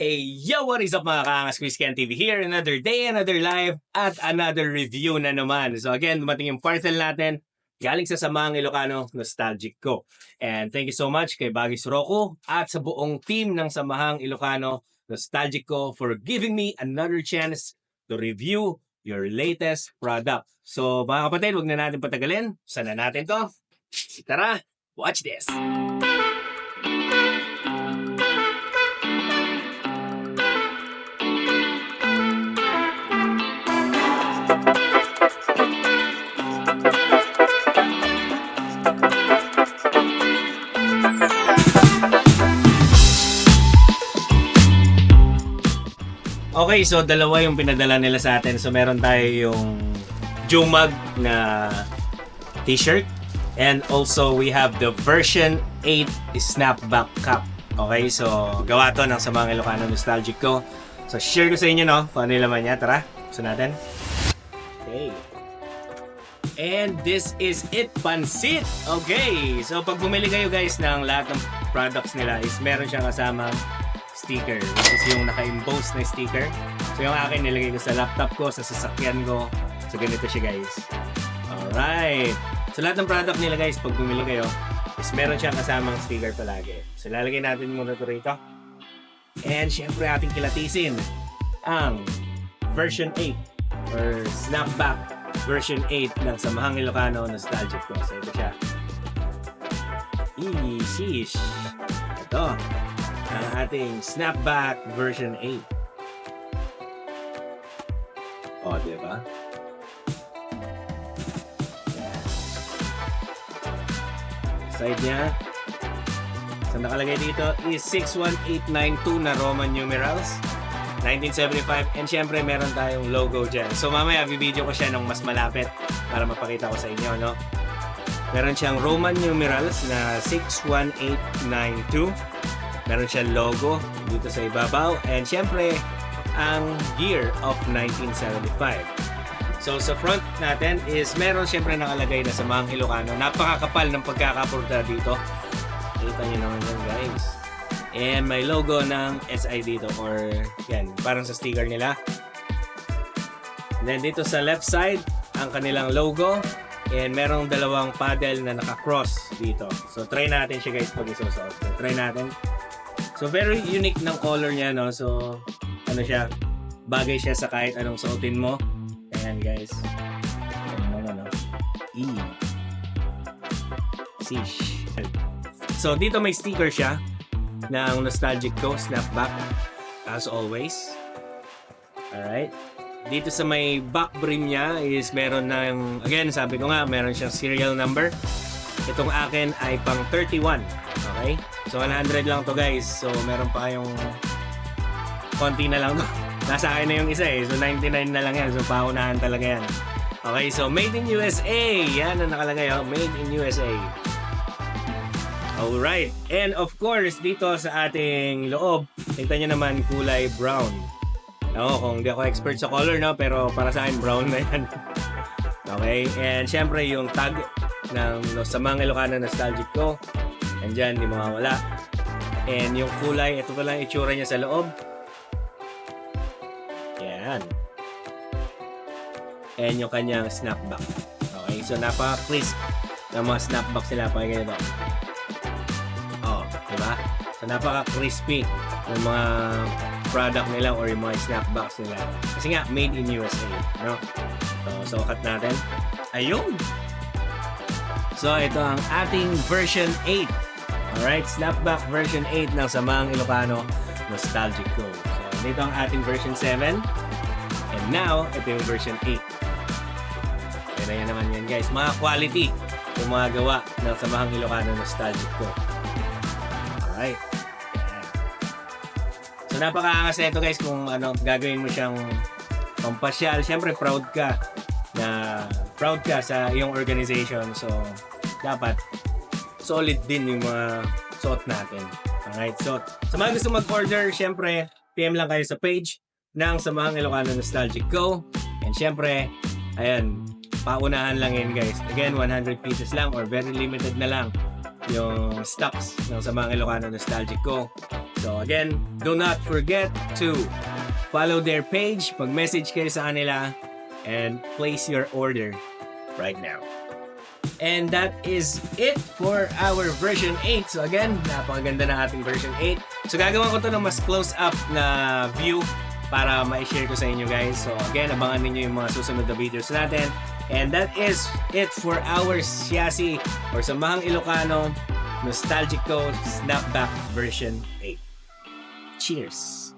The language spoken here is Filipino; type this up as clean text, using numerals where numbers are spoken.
Hey, yo! What is up mga kaangas? Chris Ken TV here. Another day, another live, at another review na naman. So again, dumating yung parcel natin galing sa Samahang Ilocano Nostalgic Co. And thank you so much kay Bagis Rocco at sa buong team ng Samahang Ilocano Nostalgic Co for giving me another chance to review your latest product. So mga kapatid, huwag na natin patagalin. Sana natin to. Tara, watch this! Okay, so dalawa yung pinadala nila sa atin. So meron tayo yung Jumag na t-shirt. And also we have the version 8 snapback cup. Okay, so gawa to ng Samahang Ilocano Nostalgic Co. So share ko sa inyo no, kung ano yung laman niya. Tara, buksan natin. Okay. And this is it, pansit! Okay, so pag bumili kayo guys ng lahat ng products nila is meron siyang kasamang sticker, which is yung naka-emboss na sticker. So yung akin nilagay ko sa laptop ko, sa sasakyan ko. So ganito siya guys. Alright. So lahat ng product nila guys, pag bumili kayo, is meron siyang kasamang sticker palagi. So lalagay natin muna ito rito. And syempre ating kilatisin ang version 8 or snapback version 8 ng Samahang Ilocano Nostalgic Co. So ito siya. Sheesh. Ito ang ating snapback version 8. O, diba? Yan. Side niya. So, nakalagay dito is 61892 na Roman numerals. 1975. And syempre, meron tayong logo dyan. So, mamaya, video ko siya ng mas malapit para mapakita ko sa inyo, no? Meron siyang Roman numerals na 61892. Meron siyang logo dito sa ibabaw. And syempre, ang year of 1975. So sa front natin is meron syempre nakalagay na Samahang Ilocano. Napakakapal ng pagkakapurta dito. Kita nyo naman yan guys. And may logo ng SI dito or yan, parang sa sticker nila. And then dito sa left side, ang kanilang logo. And merong dalawang paddle na naka-cross dito. So try natin siya guys pag isusuot. So, try natin. So very unique ng color niya, no? So ano siya, bagay siya sa kahit anong suotin mo. Ayan guys. Ano. Sheesh. So dito may sticker siya ng Nostalgic Co. Snapback as always. Alright. Dito sa may back brim niya is meron ng, again sabi ko nga, meron siyang serial number. Itong akin ay pang 31. Okay? So 100 lang to guys. So meron pa kayong konti na lang to. Nasa akin na yung isa eh. So 99 na lang yan. So paunahan talaga yan. Okay, so made in USA. Yan ang nakalagay. Oh. Made in USA. Alright. And of course, dito sa ating loob, tingnan nyo naman kulay brown. Ako, kung di ako expert sa color, no? Pero para sa akin, brown na yan. Okay. And syempre yung tag ng Samahang Ilocano Nostalgic Co. Andyan, di mawawala. And yung kulay, ito pa lang itsura niya sa loob. Yan. And yung kanyang snapback. Okay, so napaka-crisp ng mga snapbacks nila. Pakinggan ito. Oh, diba? So napaka-crispy ng mga product nila or yung mga snapbacks nila. Kasi nga, made in USA. No? So cut natin. Ayun! So ito ang ating version 8. Alright, snapback version 8 ng Samahang Ilocano Nostalgic Co. So dito ang ating version 7. And now, ito yung version 8. Kaya na yan naman yan guys. Mga quality yung mga gawa ng Samahang Ilocano Nostalgic Co. Alright. So napakaangas na ito guys kung ano, gagawin mo siyang pampasyal. Siyempre proud ka sa iyong organization. So dapat solid din yung mga suot natin. Alright, so sa mga gusto mag-order, syempre, PM lang kayo sa page ng Samahang Ilocano Nostalgic Co. And syempre, ayan, paunahan lang yun guys. Again, 100 pieces lang or very limited na lang yung stocks ng Samahang Ilocano Nostalgic Co. So again, do not forget to follow their page, mag-message kayo sa kanila, and place your order right now. And that is it for our version 8. So again, napakaganda ng ating version 8. So gagawin ko to ng mas close-up na view para ma-share ko sa inyo guys. So again, abangan ninyo yung mga susunod na videos natin. And that is it for our Siasi or Samahang Ilocano Nostalgico Snapback version 8. Cheers!